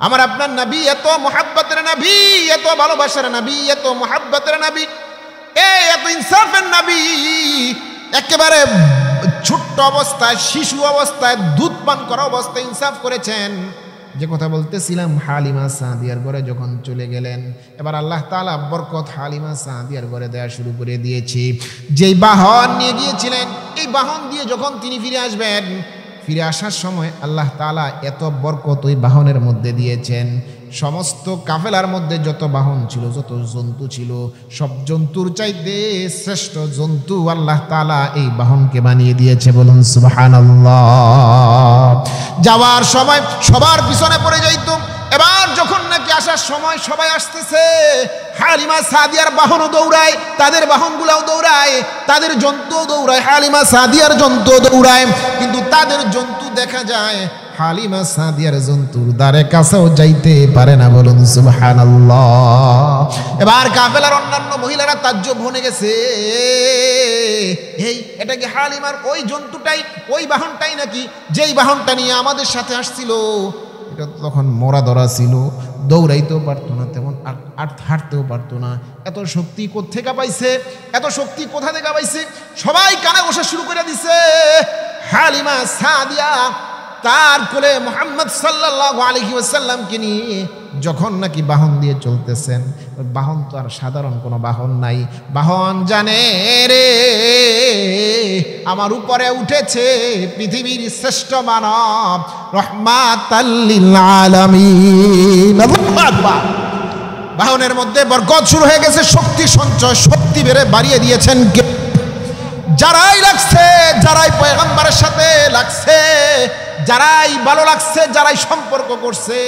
আমার আপনার নবী এত মুহাব্বতের নবী, এত ভালোবাসার নবী, এত মুহাব্বতের নবী, এত ইনসাফের নবী। একেবারে ছোট্ট অবস্থায়, শিশু অবস্থায়, দুধ পান করা অবস্থায় ইনসাফ করেছেন। যে কথা বলতেছিলাম, হালিমা সাদিয়ার ঘরে যখন চলে গেলেন, এবার আল্লাহ তাআলা বরকত হালিমা সাদিয়ার ঘরে দেয়া শুরু করে দিয়েছি। যেই বাহন নিয়ে গিয়েছিলেন, এই বাহন দিয়ে যখন তিনি ফিরে আসবেন, ফিরে আসার সময় আল্লাহ তাআলা এত বরকত ওই বাহনের মধ্যে দিয়েছেন। সমস্ত কাফেলার মধ্যে যত বাহন ছিল, যত জন্তু ছিল, সব জন্তুর চাইতে শ্রেষ্ঠ জন্তু আল্লাহ তাআলা এই বাহনকে বানিয়ে দিয়েছে। বলুন সুবহানাল্লাহ। যাওয়ার সময় সবার পিছনে পড়ে যাইত। এবার যখন নাকি আসার সময় সবাই আসতেছে, হালিমা সাদিয়ার বাহনও দৌড়ায়, তাদের বাহনগুলাও দৌড়ায়, তাদের জন্তু দৌড়ায়, হালিমা সাদিয়ার জন্তু দৌড়ায়, কিন্তু তাদের জন্তু দেখা যায় হালিমা সাদিয়ার জন্তুর দ্বারে কাছেও যাইতে পারে না। বলুন সুবহানাল্লাহ। এবার কাফেলার অন্যান্য মহিলারা তাজ্জব হয়ে গেছে, এই এটা কি হালিমার ওই জন্তুটাই, ওই বাহনটাই নাকি যেই বাহনটা নিয়ে আমাদের সাথে আসছিল? এটা তখন মরা ধরা ছিল, দৌড়াইতেও পারতো না, তেমন আর হাঁটতেও পারতো না। এত শক্তি কোত্থেকে পাইছে? এত শক্তি কোথা থেকে পাইছে? সবাই কানে বসা শুরু করে দিছে। হালিমা সাদিয়া তার কোলে মুহাম্মদ সাল্লাল্লাহু আলাইহি ওয়াসাল্লামকে নিয়ে যখন নাকি বাহন দিয়ে চলতেছেন, বাহন তো আর সাধারণ কোনো বাহন নাই। বাহন জানে রে আমার উপরে উঠেছে পৃথিবীর শ্রেষ্ঠ মানব, রাহমাতাল লিল আলামিন। আল্লাহু আকবার। বাহনের মধ্যে বরকত শুরু হয়ে গেছে, শক্তি সঞ্চয়, শক্তি বাড়িয়ে দিয়েছেন কে? যারাই লাগছে, যারাই পয়গম্বরের সাথে লাগছে, যারাই ভালো লাগছে, যারাই সম্পর্ক করছে,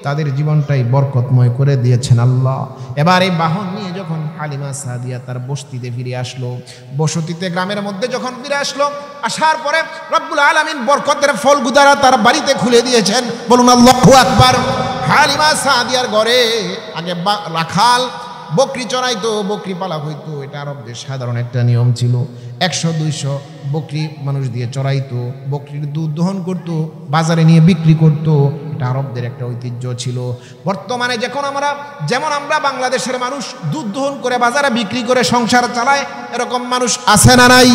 তাদের জীবনটাই বরকতময় করে দিয়েছেন আল্লাহ। এবার এই বাহন নিয়ে যখন হালিমা সাদিয়া তার বসতিতে ফিরে আসলো, বসতিতে গ্রামের মধ্যে যখন ফিরে আসলো, আসার পরে রব্বুল আলামিন বরকতের ফলগুদারা তার বাড়িতে খুলে দিয়েছেন। বলুন আল্লাহু আকবার। হালিমা সাদিয়ার ঘরে আগে রাখাল বকরি চড়াইতো, বকরি পালা হইতো। এটা আরবদের সাধারণ একটা নিয়ম ছিল। 100-200 বকরি মানুষ দিয়ে চড়াইতো, বকরির দুধ দহন করতো, বাজারে নিয়ে বিক্রি করতো। এটা আরবদের একটা ঐতিহ্য ছিল। বর্তমানে যেমন আমরা বাংলাদেশের মানুষ দুধ দহন করে বাজারে বিক্রি করে সংসার চালায়, এরকম মানুষ আছে না নাই?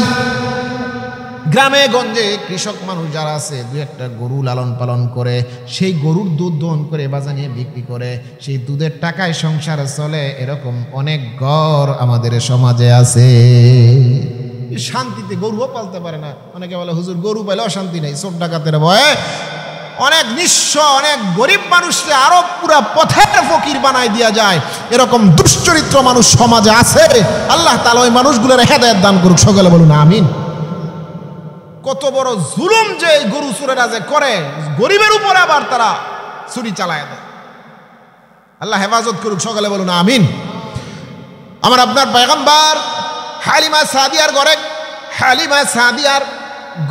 গ্রামে গঞ্জে কৃষক মানুষ যারা আছে, দু একটা গরু লালন পালন করে, সেই গরুর দুধ দহন করে বাজারে নিয়ে বিক্রি করে, সেই দুধের টাকায় সংসার চলে। এরকম অনেক ঘর আমাদের সমাজে আছে। শান্তিতে গরুও পালতে পারে না। অনেকে বলে হুজুর গরু পাইলেও শান্তি নেই, চোর ডাকাতের ভয়ে অনেক নিঃস্ব, অনেক গরিব মানুষকে আরো পুরা পথের ফকির বানাই দেওয়া যায়। এরকম দুশ্চরিত্র মানুষ সমাজে আছে। আল্লাহ তাআলা ওই মানুষগুলোর হেদায়েত দান করুক। সকলে বলুন আমিন। কত বড় জুলুম যে গরু চোরেরা যে করে, গরিবের উপর আবার তারা ছুরি চালায় দেয়। আল্লাহ হেফাজত করুক। সকলে বলুন আমিন। আমার আপনার পয়গম্বর হালিমা সাদিয়ার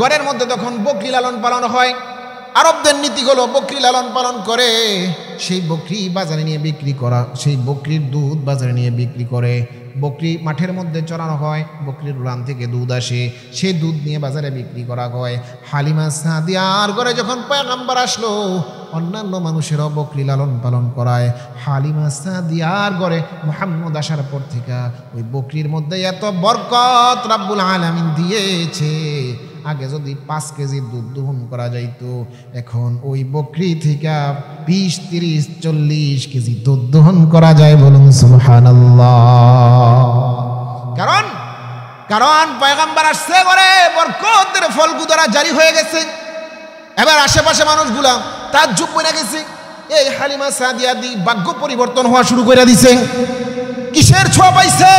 ঘরের মধ্যে তখন বকরি লালন পালন হয়। আরবদের নীতি হলো বকরি লালন পালন করে, সেই বকরি বাজারে নিয়ে বিক্রি করা, সেই বকরির দুধ বাজারে নিয়ে বিক্রি করে। বকরি মাঠের মধ্যে চড়ানো হয়, বকরির উলান থেকে দুধ আসে, সেই দুধ নিয়ে বাজারে বিক্রি করা হয়। হালিমা সাদিয়ার ঘরে যখন পয়গম্বর আসলো, অন্যান্য মানুষেরাও বকরি লালন পালন করায়। হালিমা সাদিয়ার ঘরে মুহাম্মদ আসার পর থেকে ওই বকরির মধ্যে এত বরকত রাব্বুল আলামিন দিয়েছে। আগে যদি 5 কেজি দুধ দহন করা যাইতো, এখন ওই বকরি থেকে 20, 30, 40 কেজি দুধ দহন করা যায়। বলুন সুবহানাল্লাহ। কারণ পয়গম্বর আসছে ঘরে, বরকতের ফলগুদারা জারি হয়ে গেছে। এবার আশেপাশে মানুষগুলা তাজ্জব বনে গেছে, এই হালিমা সাদিয়া দি ভাগ্য পরিবর্তন হওয়া শুরু করে দিছে। কিসের ছোঁয়া পাইছে?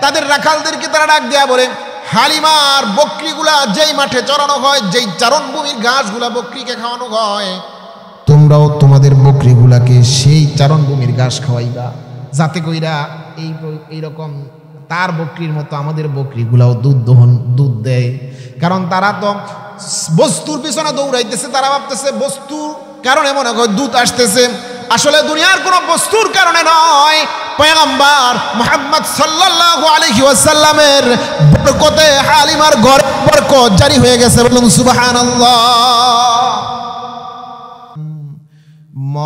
তাদের রাখালদেরকে তারা ডাক দেয়া বলে, হালিমার বকরিগুলা যেই মাঠে চড়ানো হয়, যেই চারণভূমির ঘাসগুলা বকরিকে খাওয়ানো হয়, তোমরাও তোমাদের বকরিগুলাকে সেই চারণভূমির ঘাস খাওয়াইবা, যাতে কইরা এইরকম তার বকরির মতো আমাদের বকরিগুলাও দুধ দেয়। কারণ তারা তো বস্তুর পিছনে দৌড়াইতেছে, তারা ভাবতেছে বস্তুর কারণে মনে হয় দুধ আসতেছে। আসলে দুনিয়ার কোনো বস্তুর কারণে নয়, পয়গম্বর মুহাম্মদ সাল্লাল্লাহু আলাইহি ওয়াসাল্লামের বরকতে হালিমার ঘরে বরকত জারি হয়ে গেছে। বলুন সুবহানাল্লাহ। মন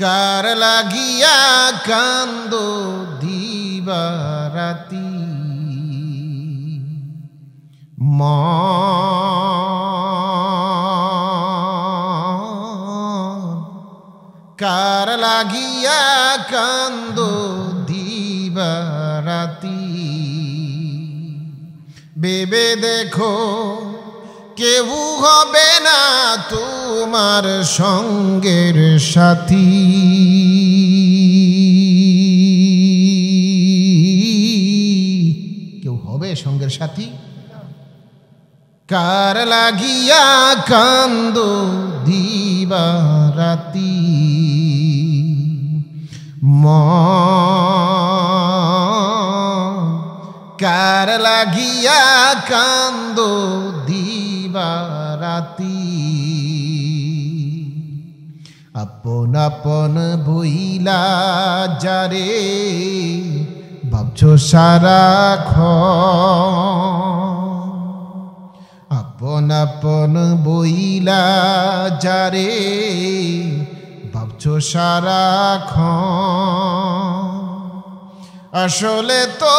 কার লাগিয়া কান্দো দিবারাতি, মন কার লাগিয়া কান্দো দিবারাতি, ভেবে দেখো কেউ হবে না তোমার সঙ্গের সাথী, কেউ হবে সঙ্গের সাথী? কার লাগিয়া কান্দো দিবারাতি, কার লাগিয়া কান্দো দিবারাতি, আপন আপন বইলা যারে ভাবছো সারাক্ষণ, আপন আপন বইলা যারে ভাবছো সারাক্ষণ, আসলে তো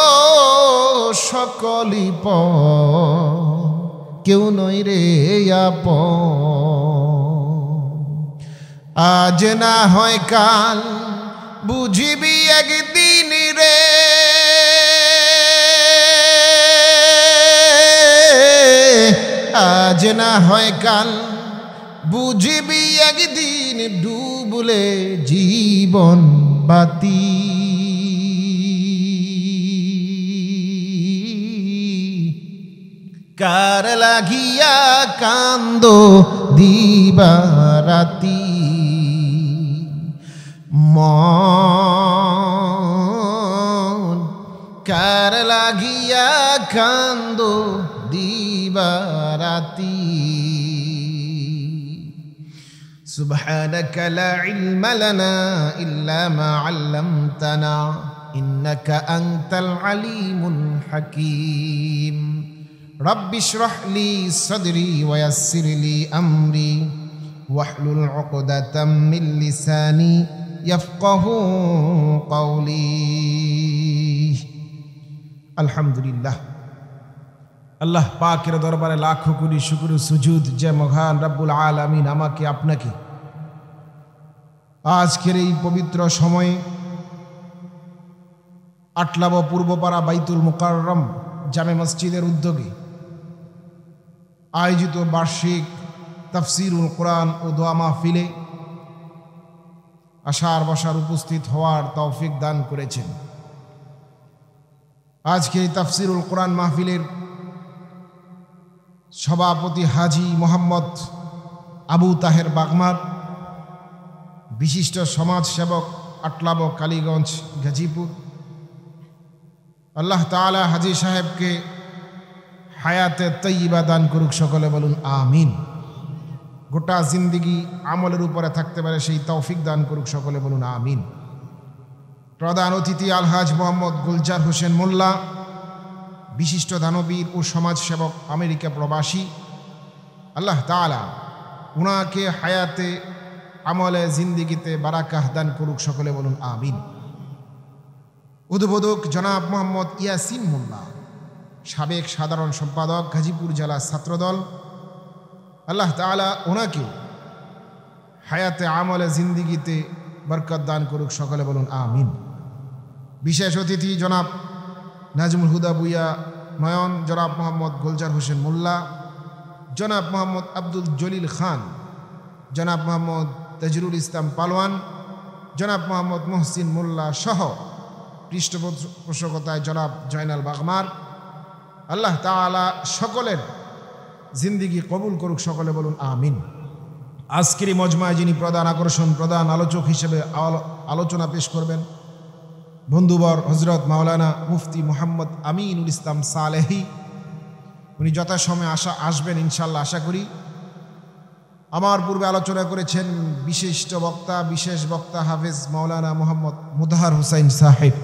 সকলই কেউ নই রে আপন, আজ না হয় কাল বুঝিবি একদিন রে, আজ না হয় কাল বুঝিবি একদিন, ডুবলে জীবন বাতি, কার লাগিয়া কান্দো দিবারাতি, মন কার লাগিয়া কান্দো দিবারাতি, সুবহানাকা লা ইলমা লানা ইল্লা মা আল্লামতানা ইন্নাকা আনতাল আলিমুল হাকীম, রব্বি ইশরাহ লি সাদরি ওয়া ইয়াসসির লি আমরি ওয়াহলুল উকদাতাম মিন লিসানি ইয়াফকাহু কওলি। আলহামদুলিল্লাহ, আল্লাহ পাকের দরবারে লাখো কোটি শুকর সুজুদ যে মহান রব্বুল আলামিন আমাকে আপনাকে আজকের এই পবিত্র সময়ে আটলাব পূর্বপাড়া বাইতুল মুকাররম জামে মসজিদের উদ্যোগে আয়োজিত বার্ষিক তাফসিরুল কোরআন ও দোয়া মাহফিলে আশার বসার উপস্থিত হওয়ার তৌফিক দান করেছেন। আজকে তাফসিরুল কোরআন মাহফিলের সভাপতি হাজি মোহাম্মদ আবু তাহের বাগমার, বিশিষ্ট সমাজসেবক আটলাব কালীগঞ্জ গাজীপুর, আল্লাহ তাআলা হাজি সাহেবকে হায়াতে তৈয়বা দান করুক, সকলে বলুন আমিন। গোটা জিন্দিগি আমলের উপরে থাকতে পারে সেই তৌফিক দান করুক, সকলে বলুন আমিন। প্রধান অতিথি আলহাজ মোহাম্মদ গুলজার হোসেন মোল্লা, বিশিষ্ট দানবীর ও সমাজসেবক, আমেরিকা প্রবাসী, আল্লাহ তাআলা উনাকে হায়াতে আমলে জিন্দিগিতে বারাকাহ দান করুক, সকলে বলুন আমিন। উদ্বোধক জনাব মোহাম্মদ ইয়াসিন মোল্লা, সাবেক সাধারণ সম্পাদক গাজীপুর জেলা ছাত্রদল, আল্লাহ তাআলা ওনাকে হায়াতে আমলে জিন্দিগিতে বরকত দান করুক, সকলে বলুন আমিন। বিশেষ অতিথি জনাব নাজমুল হুদা বুইয়া নয়ন, জনাব মোহাম্মদ গুলজার হোসেন মোল্লা, জনাব মোহাম্মদ আব্দুল জলিল খান, জনাব মোহাম্মদ তাজরুল ইসলাম পালোয়ান, জনাব মোহাম্মদ মহসিন মোল্লা সহ পৃষ্ঠপোষকতায় জনাব জয়নাল বাগমার, আল্লাহ তাআলা সকলের জিন্দিগি কবুল করুক, সকলে বলুন আমিন। আজকের এই মজমায় যিনি প্রধান আকর্ষণ, প্রধান আলোচক হিসেবে আলোচনা পেশ করবেন, বন্ধুবর হজরত মাওলানা মুফতি মোহাম্মদ আমিনুল ইসলাম সালেহি, উনি যথাসময়ে আসবেন ইনশাল্লাহ আশা করি। আমার পূর্বে আলোচনা করেছেন বিশিষ্ট বক্তা, বিশেষ বক্তা হাফেজ মাওলানা মোহাম্মদ মুদাহার হুসাইন সাহেব।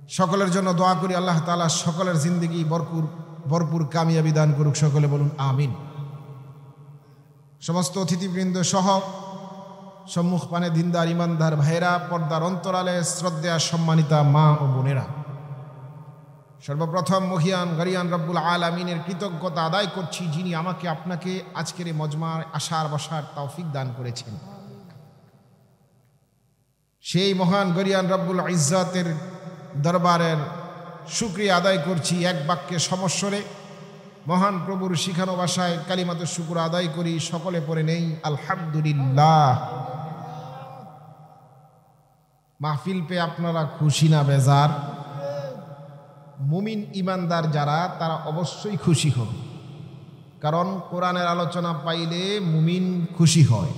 সকলের জন্য দোয়া করি, আল্লাহ তাআলা সকলের জিন্দেগি ভরপুর কামিয়াবি দান করুক। সকলে বলুন আমিন। সমস্ত অতিথিবৃন্দ সহ সম্মুখ পানে দিনদার ইমানদার ভাইরা, পর্দার অন্তরালে শ্রদ্ধেয়া সম্মানিতা মা ও বোনেরা, সর্বপ্রথম মহিয়ান গরিয়ান রব্বুল আলামিনের কৃতজ্ঞতা আদায় করছি, যিনি আমাকে আপনাকে আজকের এই মজমার আসার বসার তৌফিক দান করেছেন। সেই মহান গরিয়ান রব্বুল ইজ্জতের দরবারের শুকরিয়া আদায় করছি এক বাক্যে সমস্বরে। মহান প্রভুর শিখানো ভাষায় কালিমাতুশ শুকর আদায় করি। সকলে পড়ে নেই আলহামদুলিল্লাহ। মাহফিল পেয়ে আপনারা খুশি না বেজার? মুমিন ইমানদার যারা, তারা অবশ্যই খুশি হবে, কারণ কোরআনের আলোচনা পাইলে মুমিন খুশি হয়।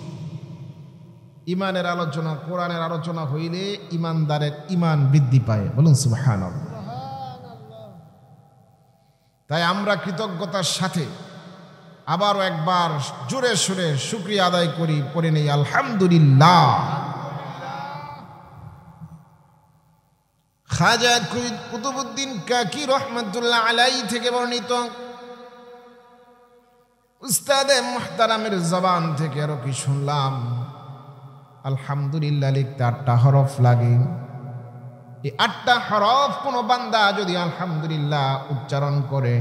ইমানের আলোচনা, কোরআনের আলোচনা হইলে ইমানদারের ইমান বৃদ্ধি পায়। বলুন সুবহানাল্লাহ। তাই আমরা কৃতজ্ঞতার সাথে আবারও একবার জোরে সুরে শুকরিয়া আদায় করি, পড়ে নেই আলহামদুলিল্লাহ। খাজা কুতুবউদ্দিন কাকি রহমাতুল্লাহ আলাইহি থেকে বর্ণিত, উস্তাদে মুহতারামের জবান থেকে আরো কি শুনলাম, আলহামদুলিল্লাহ লিখতে 8টা হরফ লাগে। এই 8টা হরফ কোনো বান্দা যদি আলহামদুলিল্লাহ উচ্চারণ করে,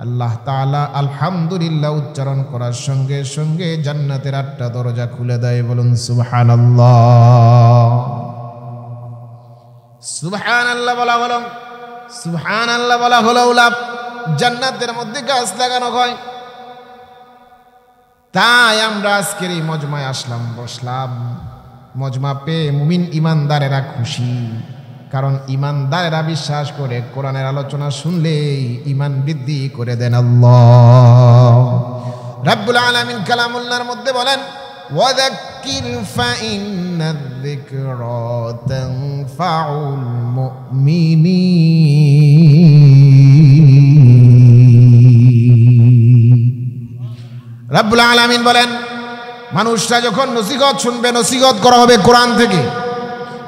আল্লাহ তাআলা আলহামদুলিল্লাহ উচ্চারণ করার সঙ্গে সঙ্গে জান্নাতের 8টা দরজা খুলে দেয়। বলুন সুবহানাল্লাহ। সুবহানাল্লাহ বলা হলো, সুবহানাল্লাহ বলা হলো জান্নাতের মধ্যে গাছ লাগানো হয়। তাই আমরা আজকের এই মজমায় আসলাম, বসলাম। মজমা পেয়ে মুমিন ইমানদারেরা খুশি, কারণ ইমানদারেরা বিশ্বাস করে কোরআনের আলোচনা শুনলেই ইমান বৃদ্ধি করে দেন আল্লাহ রাব্বুল আলামিন। কালামুল্লাহর মধ্যে বলেন, ওয়াযাক্কির ফাইন্নায-যিকরা তানফাউল মুমিনিন। রাব্বুল আলামিন বলেন, মানুষরা যখন নসিহত শুনবে, নসিহত করা হবে কোরআন থেকে।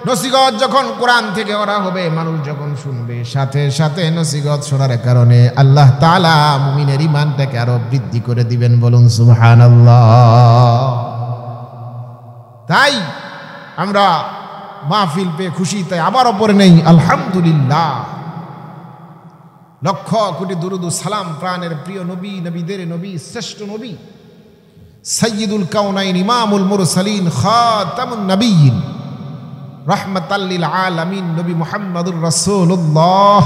নসিহত যখন কোরআন থেকে করা হবে, মানুষ যখন শুনবে, সাথে সাথে নসিহত শোনার কারণে আল্লাহ তাআলা মুমিনের ঈমানটাকে আরো বৃদ্ধি করে দিবেন। বলুন সুবহানাল্লাহ। তাই আমরা মাহফিল পেয়ে খুশি, তাই আবারও পড়ে নেই আলহামদুলিল্লাহ। লক্ষ কোটি দুরুদ ও সালাম প্রাণের প্রিয় নবী, নবীদের নবী, শ্রেষ্ঠ নবী, সাইয়্যিদুল কাউনাইন, ইমামুল মুরসালিন, খাতামুন নবিয়্যিন, রাহমাতাল লিল আলামিন নবী মুহাম্মদুর রাসূলুল্লাহ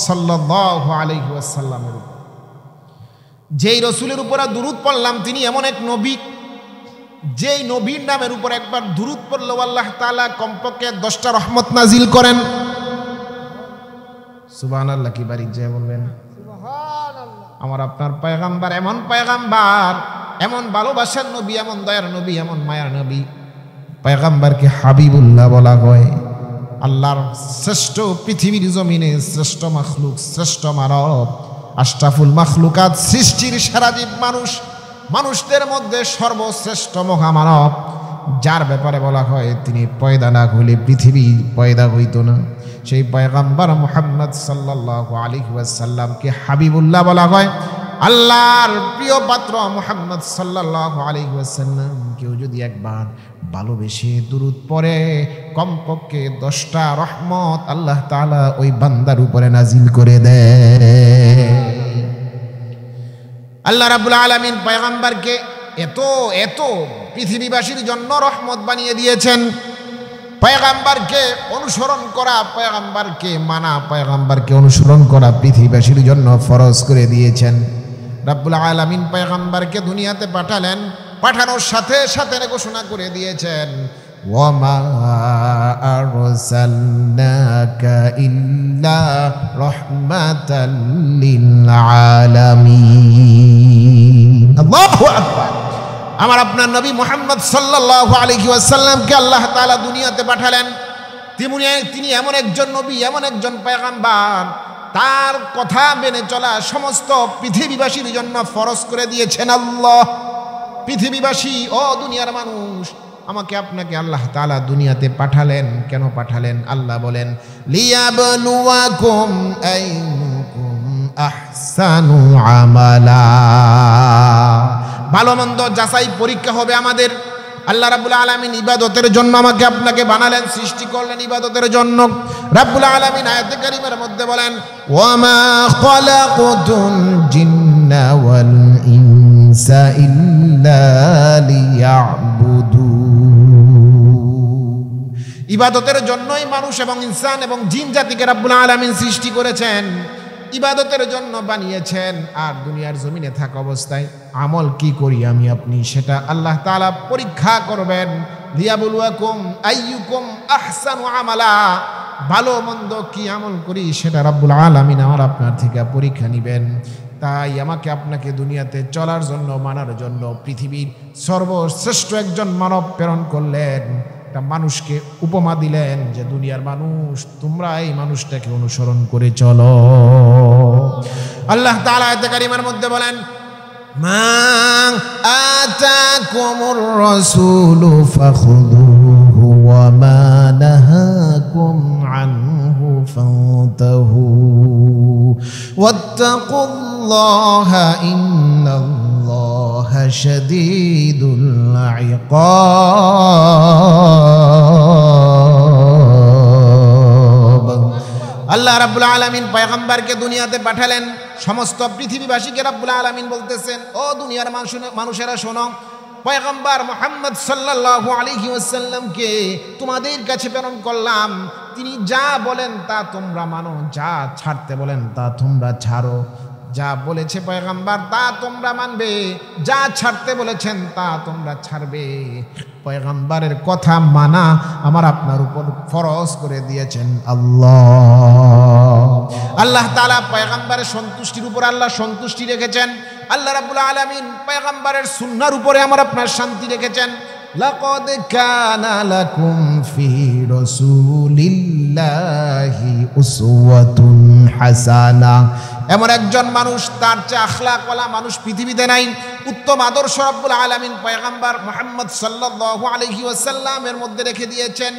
সাল্লাল্লাহু আলাইহি ওয়াসাল্লামের উপর। যেই রাসূলের উপর দুরূদ পড়লাম, তিনি এমন এক নবী, যেই নবীর নামের উপর একবার দুরূদ পড়লে আল্লাহ তাআলা কমপক্ষে 10টা রহমত নাজিল করেন। সুবহানাল্লাহ। কি বাড়ি যায় বলবেন সুবহানাল্লাহ। আমার আপনার পয়গম্বর এমন পয়গম্বর, এমন ভালোবাসার নবী, এমন দয়ার নবী, এমন মায়ার নবী, পয়গম্বরকে হাবিবুল্লাহ বলা হয়। আল্লাহর শ্রেষ্ঠ, পৃথিবীর জমিনে শ্রেষ্ঠ মাখলুক, শ্রেষ্ঠ মানব, আশরাফুল মাখলুকাত, সৃষ্টির সারা জীব মানুষ, মানুষদের মধ্যে সর্বশ্রেষ্ঠ মহামানব, যার ব্যাপারে বলা হয় তিনি পয়দা না হইলে পৃথিবী পয়দা হইত না, সেই পয়গম্বর মুহাম্মদ সাল্লাল্লাহু আলাইহি ওয়াসাল্লামকে হাবিবুল্লাহ বলা হয়। আল্লাহর প্রিয় পাত্র মুহাম্মদ সাল্লাল্লাহু আলাইহি ওয়াসাল্লাম কেউ যদি একবার ভালোবেসে দুরূদ পড়ে, কমপক্ষে 10টা রহমত আল্লাহ তাআলা ওই বান্দার উপরে নাজিল করে দেয়। আল্লাহ রাব্বুল আলামিন পয়গম্বরকে এত এত পৃথিবীবাসীর জন্য রহমত বানিয়ে দিয়েছেন। পয়গম্বরকে অনুসরণ করা, পয়গম্বরকে মানা, পয়গম্বরকে অনুসরণ করা পৃথিবীবাসীর জন্য ফরজ করে দিয়েছেন। রাব্বুল আলামিন পয়গম্বরকে দুনিয়াতে পাঠালেন, পাঠানোর সাথে সাথে ঘোষণা করে দিয়েছেন, ওয়ামা আরসালনাকা ইল্লা রাহমাতাল লিল আলামিন। আল্লাহু আকবার। আমার আপনার নবী মুহাম্মদ সাল্লাল্লাহু আলাইহি ওয়াসাল্লামকে আল্লাহ তাআলা দুনিয়াতে পাঠালেন। তিনি এমন একজন নবী, এমন একজন পয়গম্বর, তার কথা মেনে চলা সমস্ত পৃথিবীবাসীর জন্য ফরজ করে দিয়েছেন আল্লাহ। পৃথিবীবাসী ও দুনিয়ার মানুষ, আমাকে আপনাকে আল্লাহ তাআলা দুনিয়াতে পাঠালেন। কেন পাঠালেন? আল্লাহ বলেন, লিয়াবলুয়াকুম আইয়ুকুম আহসানু আমালা। ভালো মন্দ যাচাই পরীক্ষা হবে আমাদের। আল্লাহ রাব্বুল আলামিন ইবাদতের জন্য আমাকে আপনাকে বানালেন, সৃষ্টি করলেন ইবাদতের জন্য। রাব্বুল আলামিন আয়াতে কারিমার মধ্যে বলেন, ওয়ামা খালাকুতুল জিন্না ওয়াল ইনসা ইল্লা লিয়াবুদুন। ইবাদতের জন্যই মানুষ এবং ইনসান এবং জিন জাতিকে রাব্বুল আলামিন সৃষ্টি করেছেন, ইবাদতের জন্য বানিয়েছেন। আর দুনিয়ার জমিনে থাকা অবস্থায় আমল কি করি আমি আপনি, সেটা আল্লাহ তাআলা পরীক্ষা করবেন। লিয়াবলুয়াকুম আইয়ুকুম আহসানু আমালা, ভালো মন্দ কি আমল করি সেটা রাব্বুল আলামিন আমার আপনার থেকে পরীক্ষা নেবেন। তাই আমাকে আপনাকে দুনিয়াতে চলার জন্য, মানার জন্য পৃথিবীর সর্বশ্রেষ্ঠ একজন মানব প্রেরণ করলেন। একটা মানুষকে উপমা দিলেন যে দুনিয়ার মানুষ, তোমরা এই মানুষটাকে অনুসরণ করে চলো। আল্লাহ তাআলা আয়াতে কারিমার মধ্যে বলেন, মা আতাকুমুর রাসূলু ফাখুযুহু ওয়া মা নাহাকুম আনহু ফান্তাহু ওয়াত্তাকুল্লাহা ইন্নাল্লাহা শাদীদুল ইকাব। আল্লাহ রাব্বুল আলামিন পয়গম্বরকে দুনিয়াতে পাঠালেন। সমস্ত পৃথিবীবাসীকে রাব্বুল আলামিন বলতেছেন, ও দুনিয়ার মানুষেরা শোনো, পয়গম্বর মুহাম্মদ সাল্লাল্লাহু আলাইহি ওয়াসাল্লামকে তোমাদের কাছে প্রেরণ করলাম। তিনি যা বলেন তা তোমরা মানো, যা ছাড়তে বলেন তা তোমরা ছাড়ো। যা বলেছে পয়গম্বর তা তোমরা মানবে, যা ছাড়তে বলেছেন তা তোমরা ছাড়বে। পয়গম্বরের কথা মানা আমার আপনার উপর ফরজ করে দিয়েছেন আল্লাহ। আল্লাহ তাআলা পয়গম্বরের সন্তুষ্টির উপর আল্লাহ সন্তুষ্টি রেখেছেন। আল্লাহ রাব্বুল আলামিন পয়গম্বরের সুন্নাহর উপরে আমার আপনার শান্তি রেখেছেন। লাকাদ কানা লাকুম ফি রাসূলিল্লাহি উসওয়াতুন হাসানা। এমন একজন মানুষ, তার চেয়ে আখলাকওয়ালা মানুষ পৃথিবীতে নাই। উত্তম আদর্শ রাব্বুল আলামিন পয়গম্বর মুহাম্মদ সাল্লাল্লাহু আলাইহি ওয়াসাল্লামের মধ্যে রেখে দিয়েছেন।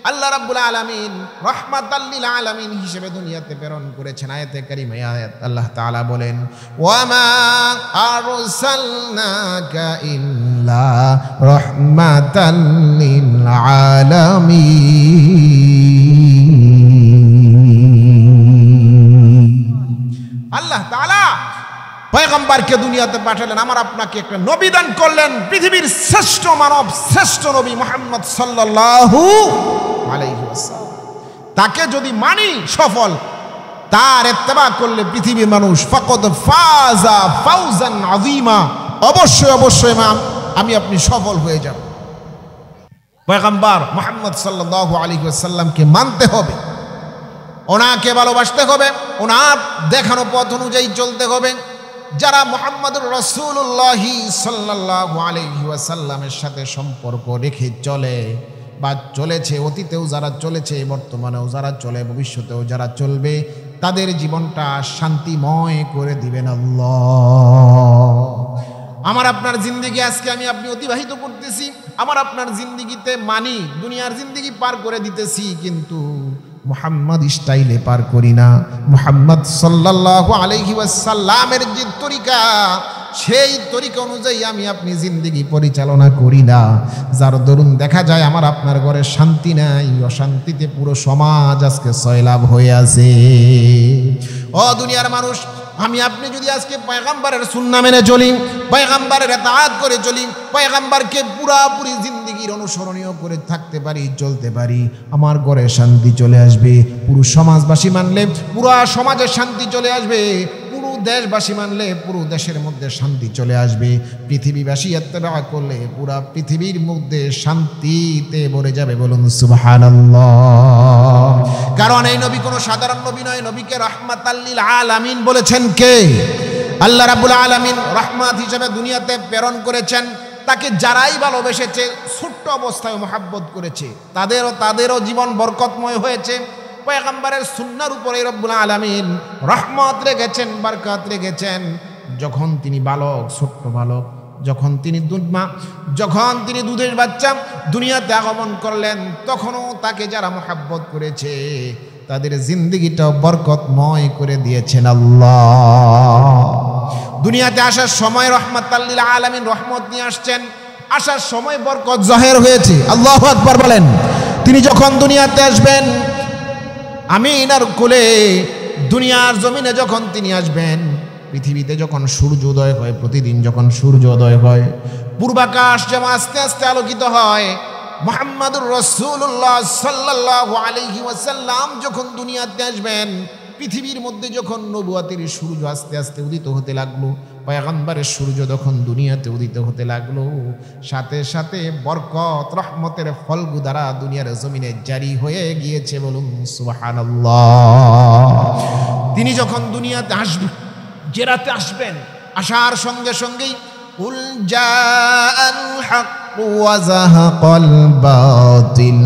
আল্লাহ রাব্বুল আলামিন রাহমাতাল লিল আলামিন হিসেবে দুনিয়াতে প্রেরণ করেছেন। আয়াতে কারিমায় আয়াত আল্লাহ তাআলা বলেন, ওয়ামা আরসালনাকা ইল্লা রাহমাতাল লিল আলামিন। আল্লাহ তাআলা পয়গম্বরকে দুনিয়াতে পাঠালেন, আমার আপনাকে একটা নবী দান করলেন। পৃথিবীর শ্রেষ্ঠ মানব, শ্রেষ্ঠ নবী মুহাম্মদ সাল্লাল্লাহু আলাইহি ওয়াসাল্লাম। তাকে যদি মানি সফল, তার ইত্তেবা করলে পৃথিবীর মানুষ ফাকাদ ফাজা ফাওজান আযীমা, অবশ্যই অবশ্যই আমি আপনি সফল হয়ে যাব। পয়গম্বর মুহাম্মদ সাল্লাল্লাহু আলাইহি ওয়াসাল্লামকে মানতে হবে, ওনাকে ভালোবাসতে হবে, ওনার দেখানো পথ অনুযায়ী চলতে হবে। যারা মুহাম্মদুর রাসূলুল্লাহি সাল্লাল্লাহু আলাইহি ওয়াসাল্লামের সাথে সম্পর্ক রেখে চলে বা চলেছে, অতীতেও যারা চলেছে, বর্তমানেও যারা চলে, ভবিষ্যতেও যারা চলবে, তাদের জীবনটা শান্তিময় করে দিবেন আল্লাহ। আমার আপনার জিন্দেগি আজকে আমি আপনি অতিবাহিত করতেছি, আমার আপনার জিন্দেগিতে মানি, দুনিয়ার জিন্দেগি পার করে দিতেছি, কিন্তু মুহাম্মদ স্টাইলে পার করি না। মুহাম্মদ সাল্লাল্লাহু আলাইহি ওয়াসাল্লামের যে তরিকা, সেই তরিকা অনুযায়ী আমি আপনি জিন্দেগি পরিচালনা করি না। যার দরুন দেখা যায় আমার আপনার ঘরে শান্তি নাই, অশান্তিতে পুরো সমাজ আজকে সয়লাভ হয়ে আছে। ও দুনিয়ার মানুষ, আমি আপনি যদি আজকে পয়গম্বরের সুন্নাহ মেনে চলি, পয়গম্বরের ইতাআত করে চলি, পয়গম্বরকে পুরাপুরি জিন্দেগির অনুসরণীয় করে থাকতে পারি, চলতে পারি, আমার ঘরে শান্তি চলে আসবে। পুরো সমাজবাসী মানলে পুরো সমাজে শান্তি চলে আসবে, পুরো দেশবাসী মানলে পুরো দেশের মধ্যে শান্তি চলে আসবে। পৃথিবীবাসী ইত্তেবা করলে পুরা পৃথিবীর মধ্যে শান্তিতে ভরে যাবে। বলুন সুবহানাল্লাহ। কারণ এই নবী কোনো সাধারণ নবী নয়, নবীকে রাহমাতাল লিল আলামিন বলেছেন কে? আল্লাহ রাব্বুল আলামিন রহমত হিসেবে দুনিয়াতে প্রেরণ করেছেন। তাকে যারাই ভালোবেসেছে, ছোট্ট অবস্থায় মহব্বত করেছে, তাদেরও জীবন বরকতময় হয়েছে। পয়গম্বরের সুন্নাহর উপরে রব্বুল আলামিন রহমত রেখেছেন, বরকত রেখেছেন। যখন তিনি বালক, ছোট্ট বালক, যখন তিনি দুধের বাচ্চা দুনিয়াতে আগমন করলেন, তখনও তাকে যারা মোহাব্বত করেছে তাদের জিন্দেগিটাও বরকতময় করে দিয়েছেন আল্লাহ। দুনিয়াতে আসার সময় রাহমাতাল লিল আলামিন রহমত নিয়ে আসছেন, আসার সময় বরকত জাহির হয়েছে। আল্লাহু আকবার বলেন। তিনি যখন দুনিয়াতে আসবেন, আমিনার কোলে দুনিয়ার জমিনে যখন তিনি আসবেন, পৃথিবীতে যখন সূর্যোদয় হয়, প্রতিদিন যখন সূর্যোদয় হয়, পূর্বাকাশ যেমন আস্তে আস্তে আলোকিত হয়, মুহাম্মাদুর রাসূলুল্লাহ সাল্লাল্লাহু আলাইহি ওয়াসাল্লাম যখন দুনিয়াতে আসবেন, পৃথিবীর মধ্যে যখন নবুয়তের সূর্য আস্তে আস্তে উদিত হতে লাগলো, পয়গম্বরের সূর্য যখন দুনিয়াতে উদিত হতে লাগলো, সাথে সাথে বরকত রহমতের ফলগু দ্বারা দুনিয়ার জমিনে জারি হয়ে গিয়েছে। বলুন সুবহানাল্লাহ। তিনি যখন দুনিয়াতে আসবেন, যে রাতে আসবেন, আসার সঙ্গে সঙ্গেই কুল জাআল হক ওয়া যাহাকাল বাতিল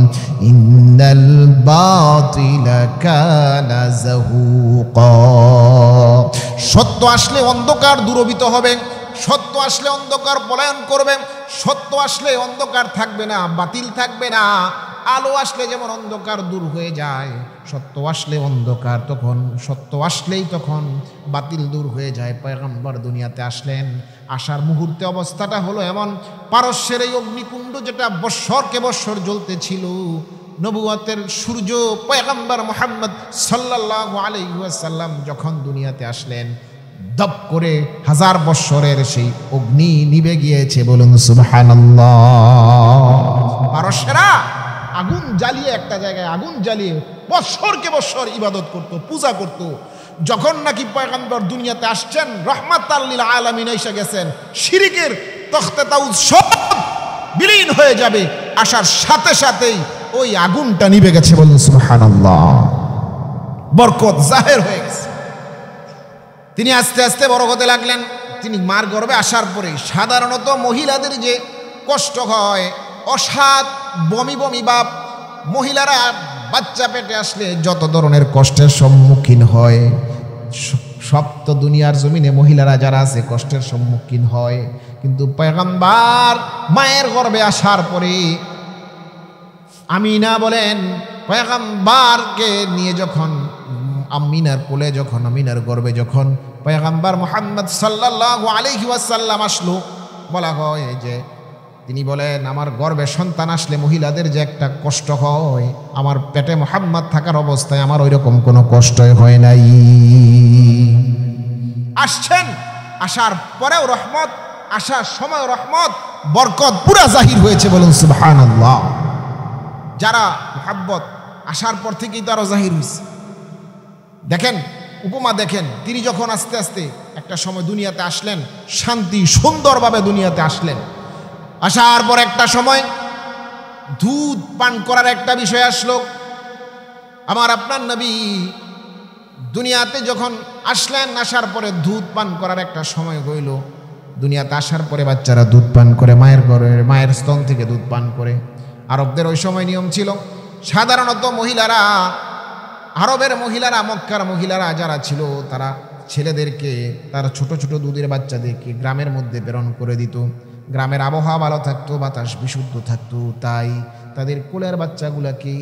ইন্নাল বাতিলা কানা যাহুকা। সত্য আসলে অন্ধকার দূরীভূত হবে, সত্য আসলে অন্ধকার পলায়ন করবে, সত্য আসলে অন্ধকার থাকবে না, বাতিল থাকবে না। আলো আসলে যেমন অন্ধকার দূর হয়ে যায়, সত্য আসলে অন্ধকার তখন, সত্য আসলেই তখন বাতিল দূর হয়ে যায়। পয়গম্বর দুনিয়াতে আসলেন, আসার মুহূর্তে অবস্থাটা হলো এমন, পারস্যের এই অগ্নিকুণ্ড যেটা বৎসরকে বৎসর জ্বলতেছিল, নবুয়তের সূর্য পয়গম্বর মুহাম্মদ সাল্লাল্লাহু আলাইহি ওয়াসাল্লাম যখন দুনিয়াতে আসলেন, দপ করে 1000 বৎসরের সেই অগ্নি নিভে গিয়েছে। বলুন সুবহানাল্লাহ। পারস্যেরা আগুন জ্বালিয়ে, একটা জায়গায় আগুন জ্বালিয়ে বৎসরকে বৎসর ইবাদত করত, পূজা করত। যখন নাকি পয়গম্বর দুনিয়াতে আসছেন, রাহমাতাল লিল আলামিন এসে গেছেন, শিরকের তখতে তাউজ সব বিলীন হয়ে যাবে। আসার সাথে সাথেই ওই আগুনটা নিভে গেছে। বলুন সুবহানাল্লাহ। বরকত জাহির হয়ে গেছে। তিনি আস্তে আস্তে বড় হতে লাগলেন। তিনি মার গর্ভে আসার পরে সাধারণত মহিলাদের যে কষ্ট হয়, অসাদ বমি বমি ভাব, মহিলারা বাচ্চা পেটে আসলে যত ধরনের কষ্টের সম্মুখীন হয়, সপ্ত দুনিয়ার জমিনে মহিলারা যারা আছে কষ্টের সম্মুখীন হয়। কিন্তু পয়গম্বর মায়ের গর্ভে আসার পরে আমিনা বলেন, পয়গম্বরকে নিয়ে যখন আমিনার কোলে, যখন আমিনার গর্ভে যখন পয়গম্বর মুহাম্মদ সাল্লাল্লাহু আলাইহি ওয়াসাল্লাম আসলো, বলা হয় যে তিনি বলেন, আমার গর্ভে সন্তান আসলে মহিলাদের যে একটা কষ্ট হয়, আমার পেটে মুহাম্মদ থাকার অবস্থায় আমার ওই রকম কোনো কষ্টই হয় নাই। আসছেন, আসার পরেও রহমত, আসার সময় রহমত, বরকত পুরা জাহির হয়েছে। বলুন সুবহানাল্লাহ। যারা মুহাব্বত আসার পর থেকেই তো আরো জাহির হয়েছে। দেখেন, উপমা দেখেন, তিনি যখন আস্তে আস্তে একটা সময় দুনিয়াতে আসলেন, শান্তি সুন্দরভাবে দুনিয়াতে আসলেন। আসার পর একটা সময় দুধ পান করার একটা বিষয় আসলো। আমার আপনার নবী দুনিয়াতে যখন আসলেন, আসার পরে দুধ পান করার একটা সময় হইল। দুনিয়াতে আসার পরে বাচ্চারা দুধ পান করে, মায়ের স্তন থেকে দুধ পান করে। আরবদের ওই সময় নিয়ম ছিল, সাধারণত মহিলারা, আরবের মহিলারা, মক্কার মহিলারা যারা ছিল, তারা ছেলেদেরকে, তারা ছোট ছোট দুধের বাচ্চাদেরকে গ্রামের মধ্যে প্রেরণ করে দিত। গ্রামের আবহাওয়া ভালো থাকতো, বাতাস বিশুদ্ধ থাকতো, তাই তাদের কোলের বাচ্চাগুলোকে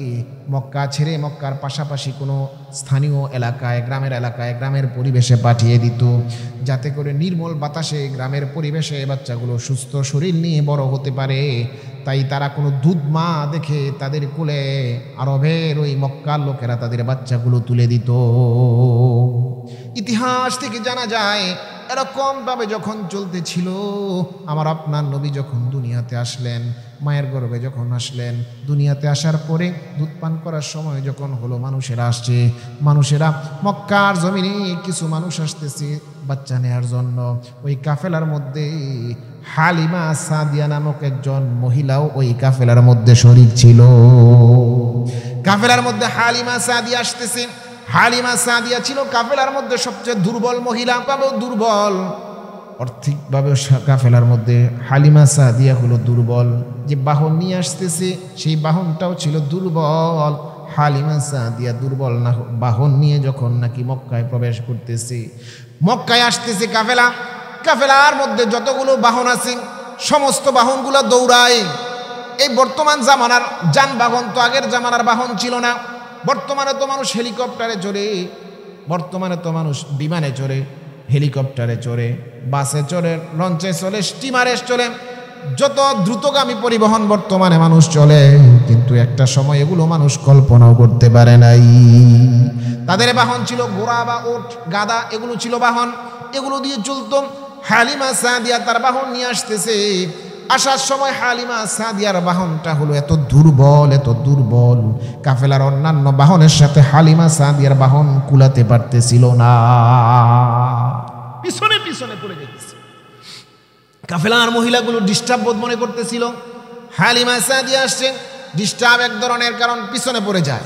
মক্কা ছেড়ে মক্কার পাশাপাশি কোনো স্থানীয় এলাকায়, গ্রামের এলাকায়, গ্রামের পরিবেশে পাঠিয়ে দিত, যাতে করে নির্মল বাতাসে গ্রামের পরিবেশে বাচ্চাগুলো সুস্থ শরীর নিয়ে বড় হতে পারে। তাই তারা কোনো দুধ মা দেখে তাদের কোলে আরবের ওই মক্কার লোকেরা তাদের বাচ্চাগুলো তুলে দিত। ইতিহাস থেকে জানা যায়, এরকমভাবে যখন চলতেছিল, আমার আপনার নবী যখন দুনিয়াতে আসলেন, মায়ের গর্ভে যখন আসলেন, দুনিয়াতে আসার পরে দুধ পান করার সময় যখন হলো, মানুষেরা আসছে, মানুষেরা মক্কার জমিনে কিছু মানুষ আসতেছে বাচ্চা নেওয়ার জন্য। ওই কাফেলার মধ্যে হালিমা সাদিয়া নামক একজন মহিলাও ওই কাফেলার মধ্যে শরীক ছিল। কাফেলার মধ্যে হালিমা সাদিয়া আসতেছে। হালিমা সাদিয়া ছিল কাফেলার মধ্যে সবচেয়ে দুর্বল মহিলা, দুর্বল আর্থিকভাবে। কাফেলার মধ্যে হালিমা সাদিয়া হলো দুর্বল। যে বাহন নিয়ে আসতেছে সেই বাহনটাও ছিল দুর্বল। হালিমা সাদিয়া দুর্বল না বাহন নিয়ে যখন নাকি মক্কায় প্রবেশ করতেছে, মক্কায় আসতেছে কাফেলা, কাফেলার মধ্যে যতগুলো বাহন আছে সমস্ত বাহনগুলো দৌড়ায়। এই বর্তমান জামানার যানবাহন তো আগের জামানার বাহন ছিল না। বর্তমানে তো মানুষ হেলিকপ্টারে চড়ে, বর্তমানে তো মানুষ বিমানে চড়ে, হেলিকপ্টারে চড়ে, বাসে চড়ে, লঞ্চে চলে, স্টিমারে চলে, যত দ্রুতগামী পরিবহন বর্তমানে মানুষ চলে। কিন্তু একটা সময় এগুলো মানুষ কল্পনাও করতে পারে নাই। তাদের বাহন ছিল ঘোড়া বা উট, গাদা, এগুলো ছিল বাহন, এগুলো দিয়ে চলতো। হালিমা সাদিয়া তার বাহন নিয়ে আসতেছে। আসার সময় হালিমা সাদিয়ার বাহনটা হলো এত দুর্বল, এত দুর্বল, কাফেলার অন্যান্য বাহনের সাথে হালিমা সাদিয়ার বাহন কুলাতে পারতেছিল না, পিছনে পিছনে পড়ে যেতেছে। কাফেলার মহিলাগুলো ডিস্টার্ব বোধ মনে করতেছিল। হালিমা সাদিয়া আসছে, ডিস্টার্ব এক ধরনের, কারণ পিছনে পড়ে যায়।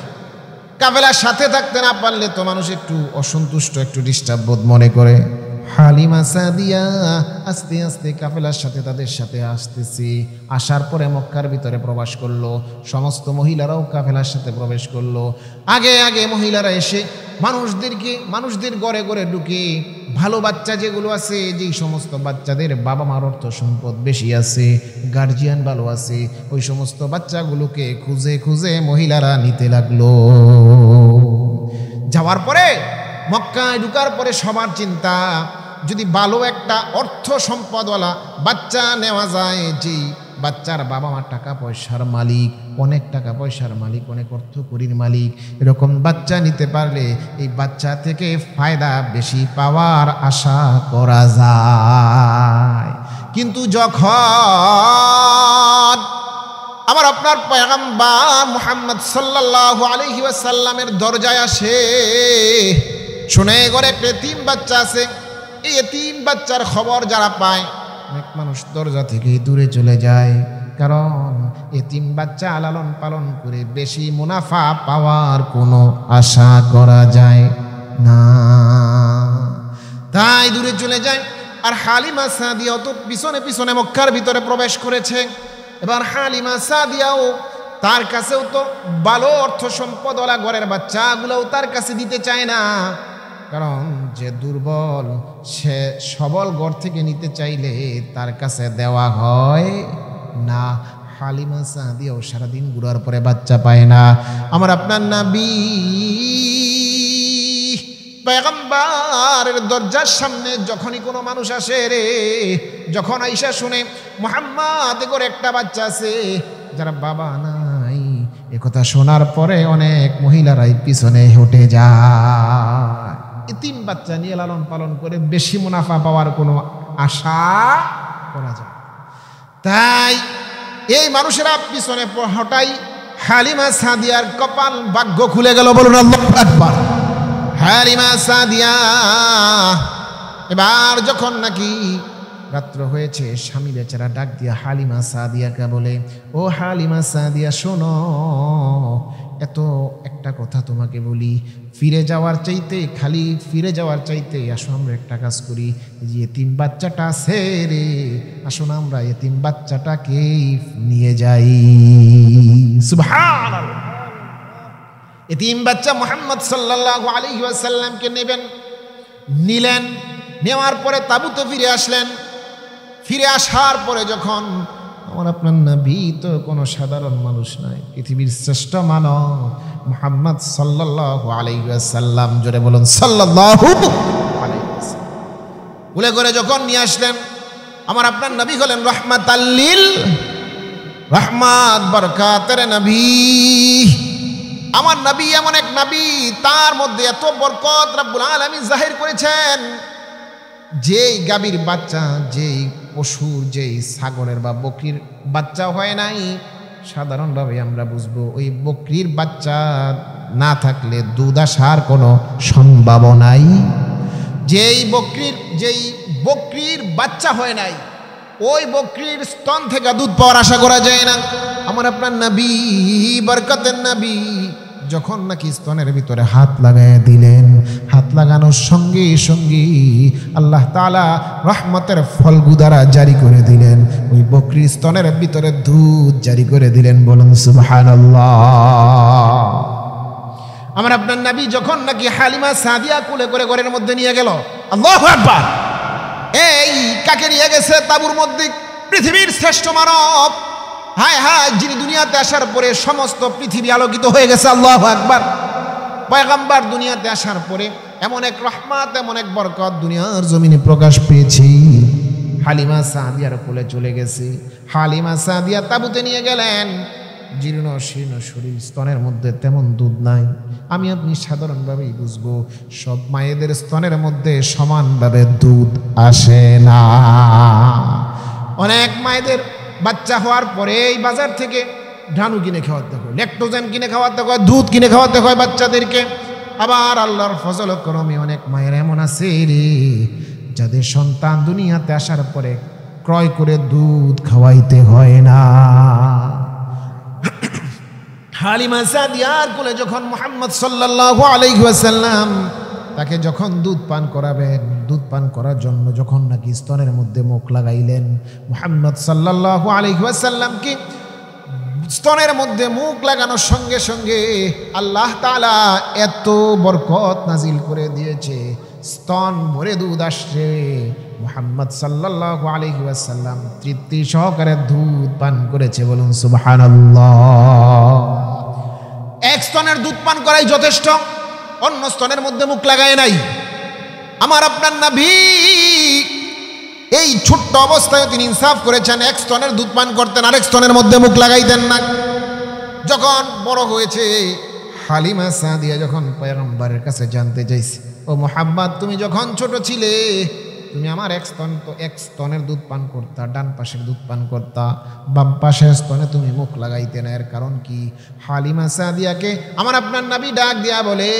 কাফেলার সাথে থাকতে না পারলে তো মানুষ একটু অসন্তুষ্ট, একটু ডিস্টার্ব বোধ মনে করে। হালিমা সাদিয়া আস্তে আস্তে কাফেলার সাথে তাদের সাথে আসতেছে। আসার পরে মক্কার ভিতরে প্রবেশ করলো। সমস্ত মহিলারাও কাফেলার সাথে প্রবেশ করলো। আগে আগে মহিলারা এসে মানুষদের ঘরে ঘরে ঢুকে ভালো বাচ্চা যেগুলো আছে, যেই সমস্ত বাচ্চাদের বাবা মার অর্থ সম্পদ বেশি আছে, গার্জিয়ান ভালো আছে, ওই সমস্ত বাচ্চাগুলোকে খুঁজে খুঁজে মহিলারা নিতে লাগলো। যাওয়ার পরে মক্কায় ঢুকার পরে সবার চিন্তা, যদি ভালো একটা অর্থ সম্পদওয়ালা বাচ্চা নেওয়া যায়, যেই বাচ্চার বাবা মা টাকা পয়সার মালিক, অনেক টাকা পয়সার মালিক, অনেক অর্থকরীর মালিক, এরকম বাচ্চা নিতে পারলে এই বাচ্চা থেকে ফায়দা বেশি পাওয়ার আশা করা যায়। কিন্তু যখন আমার আপনার পয়গম্বর মুহাম্মদ সাল্লাল্লাহু আলাইহি ওয়াসাল্লামের দরজায় আসে, শুনে ঘরে একটা এতিম বাচ্চা আছে, এই এতিম বাচ্চার খবর যারা পায়, অনেক মানুষ দরজা থেকে দূরে চলে যায়, কারণ এতিম বাচ্চা লালন পালন করে বেশি মুনাফা পাওয়ার কোনো আশা করা যায় না, তাই দূরে চলে যায়। আর হালিমা সাদিয়া তো পিছনে পিছনে মক্কার ভিতরে প্রবেশ করেছে। এবার হালিমা সাদিয়াও, তার কাছেও তো ভালো অর্থ সম্পদওয়ালা ঘরের বাচ্চাগুলোও তার কাছে দিতে চায় না, কারণ যে দুর্বল সে সবল ঘর থেকে নিতে চাইলে তার কাছে দেওয়া হয় না। হালিমা সাদিয়াও সারাদিন ঘুরার পরে বাচ্চা পায় না। আমার আপনার নবী পয়গম্বরের দরজার সামনে যখনই কোনো মানুষ আসে রে, যখন আয়েশা শুনে মুহাম্মদ করে একটা বাচ্চা আছে যারা বাবা নাই, একথা শোনার পরে অনেক মহিলারাই পিছনে হটে যায়। এতিম বাচ্চা নিয়ে লালন পালন করে বেশি মুনাফা পাওয়ার কোনো আশা করা যায়। তাই এই মানুষেরা পিছনে হটাই হালিমা সাদিয়ার কপাল ভাগ্য খুলে গেল। বলুন আল্লাহু আকবার। হালিমা সাদিয়া এবার যখন নাকি রাত্র হয়েছে, স্বামী বেচারা ডাক দিয়া হালিমা সাদিয়াকে বলে, ও হালিমা সাদিয়া শোনো, এত একটা কথা তোমাকে বলি, ফিরে যাওয়ার চাইতে আসো আমরা একটা কাজ করি, যে এতিম বাচ্চাটা আছে রে, আসো না আমরা এতিম বাচ্চাটাকে নিয়ে যাই। সুবহানাল্লাহ। এতিম বাচ্চা মুহাম্মদ সাল্লাল্লাহু আলাইহি ওয়াসাল্লামকে নিলেন। নেওয়ার পরে তাবুতে ফিরে আসলেন। ফিরে আসার পরে যখন আমার আপনার নবী তো কোনো সাধারণ মানুষ নয়, পৃথিবীর শ্রেষ্ঠ মানব মুহাম্মদ সাল্লাল্লাহু আলাইহি ওয়াসাল্লাম, জোরে বলুন সাল্লাল্লাহু আলাইহি ওয়াসাল্লাম, কুলে করে যখন নিয়ে আসলেন, আমার আপনার নবী হলেন রাহমাতাল লিল রাহমাত বরকাতের নবী। আমার নবী এমন এক নবী, তার মধ্যে এত বরকত রব্বুল আলামিন জাহির করেছেন। যেই গাভীর বাচ্চা, যেই পশুর, যেই ছাগলের বা বকরির বাচ্চা হয় নাই, সাধারণভাবে আমরা বুঝবো ওই বকরির বাচ্চা না থাকলে দুধ আসার কোনো সম্ভাবনাই। যেই বকরির বাচ্চা হয় নাই, ওই বকরির স্তন থেকে দুধ পাওয়ার আশা করা যায় না। আমার আপনার নবী বরকতের নবী যখন নাকি স্তনের ভিতরে হাত লাগায় দিলেন, হাত লাগানোর সঙ্গে সঙ্গে আল্লাহ তাআলা রহমতের ফলগু দ্বারা জারি করে দিলেন, ওই বকরির স্তনের ভিতরে দুধ জারি করে দিলেন। বলুন সুবহানাল্লাহ। আমার আপনার নবী যখন নাকি হালিমা সাদিয়া কুলে করে ঘরের মধ্যে নিয়ে গেল, আল্লাহু আকবার, এই কাকে নিয়ে গেছে তাঁবুর মধ্যে? পৃথিবীর শ্রেষ্ঠ মানব, হায় হায়, যিনি দুনিয়াতে আসার পরে সমস্ত পৃথিবী আলোকিত হয়ে গেছে। আল্লাহু আকবার। পয়গম্বর দুনিয়াতে আসার পরে এমন এক রহমত, এমন এক বরকত দুনিয়ার জমিনে প্রকাশ পেয়েছে। হালিমা সাদিয়ার কোলে চলে গেছে। হালিমা সাদিয়া তাঁবুতে নিয়ে গেলেন। জীর্ণ শীর্ণ শরীর, স্তনের মধ্যে তেমন দুধ নাই। আমি আপনি সাধারণভাবেই বুঝবো, সব মায়েদের স্তনের মধ্যে সমানভাবে দুধ আসে না। অনেক মায়েদের বাচ্চা হওয়ার পরেই বাজার থেকে ঢানু কিনে খাওয়াতে হয়, ল্যাকটোজেন কিনে খাওয়াতে হয়, দুধ কিনে খাওয়াতে হয় বাচ্চাদেরকে। আবার আল্লাহর ফজল করমে অনেক মায়ের এমন আছে রে, যাদের সন্তান দুনিয়াতে আসার পরে ক্রয় করে দুধ খাওয়াইতে হয় না। হালিমা সাদিয়ার কোলে যখন মুহাম্মদ সাল্লাল্লাহু আলাইহি ওয়াসাল্লাম তাকে যখন দুধ পান করাবেন, দুধ পান করার জন্য যখন নাকি স্তনের মধ্যে মুখ লাগাইলেন, মুহাম্মদ সাল্লাল্লাহু আলাইহি ওয়াসাল্লাম কি স্তনের মধ্যে মুখ লাগানোর সঙ্গে সঙ্গে আল্লাহ তাআলা এত বরকত নাজিল করে দিয়েছে, স্তন ভরে দুধ আসছে। মুহাম্মদ সাল্লাল্লাহু আলাইহি ওয়াসাল্লাম তৃপ্তি সহকারে দুধ পান করেছে। বলুন সুবহানাল্লাহ। এক স্তনের দুধ পান করাই যথেষ্ট, অন্য স্তনের মধ্যে মুখ লাগায় নাই। আমার আপনার নবী এই ছোট্ট অবস্থায় তিনি ইনসাফ করেছেন, এক স্তনের দুধ পান করতেন, আরেক স্তনের মধ্যে মুখ লাগাইতেন না। যখন বড় হয়েছে, হালিমা সাদিয়া যখন পয়গম্বরের কাছে জানতে চাইছে, ও মুহাম্মদ, তুমি যখন ছোট ছিলে তুমি আমার এক স্তনের দুধ পান করতা, ডান পাশের দুধ পান করতা, বাম পাশের স্তনে তুমি মুখ লাগাইতে না, এর কারণ কি? হালিমা সাদিয়াকে আমার আপনার নবী ডাক দিয়া বলে,